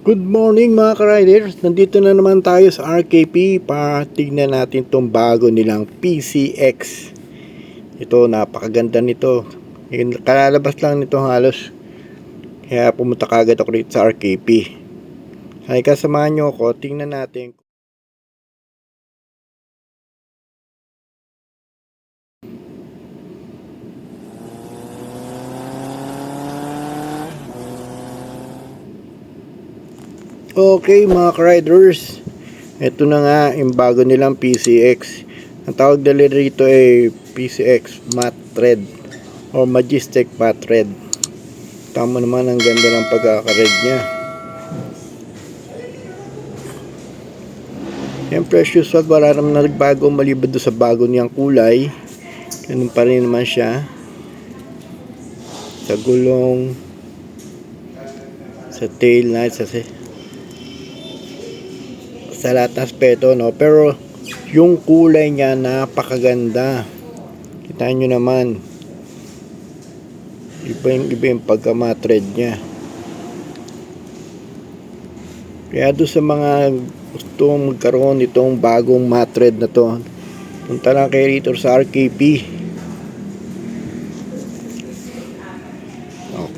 Good morning mga ka-riders! Nandito na naman tayo sa RKP para tignan natin tong bago nilang PCX. Ito, napakaganda nito. Kalalabas lang nito halos. Kaya pumunta kagad ako dito sa RKP. Kaya kasamahan nyo ako, tingnan natin. Okay mga ka-riders, ito na nga yung bago nilang PCX. Ang tawag nila rito ay PCX Matte Red or Majestic Matte Red. Tama naman, ang ganda ng pagkaka-red niya. Siyempre, usual, wala naman nagbago maliban doon sa bago niyang kulay. Ganun pa rin naman siya. Sa gulong, sa tail light, sa lahat ng aspeto, no? Pero, yung kulay niya, napakaganda. Kita nyo naman. Iba yung pagka-matred niya. Kaya doon sa mga gusto magkaroon nitong bagong matred na to, punta lang kayo rito sa RKP.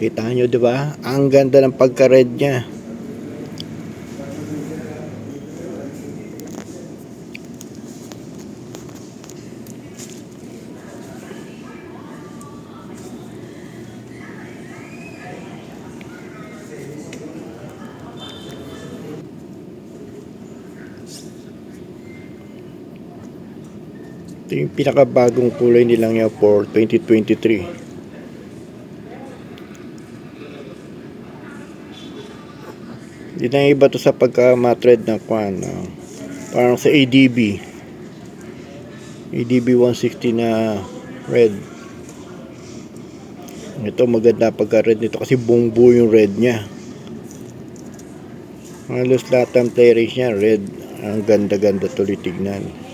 Kita nyo, di ba? Ang ganda ng pagka-red niya. Ito yung pinakabagong kulay nilang yan for 2023. Hindi na iba to sa pagka-matred na kwan. Parang sa ADB 160 na red. Ito maganda pagka-red nito kasi buong buo yung red niya. Halos lahat ng playrings niya red. Ang ganda-ganda tuloy tignan.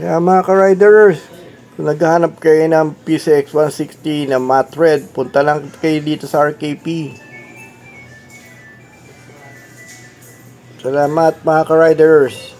Kaya mga ka-riders, kung naghahanap kayo ng PCX 160 na matte red, punta lang kayo dito sa RKP. Salamat mga ka-riders.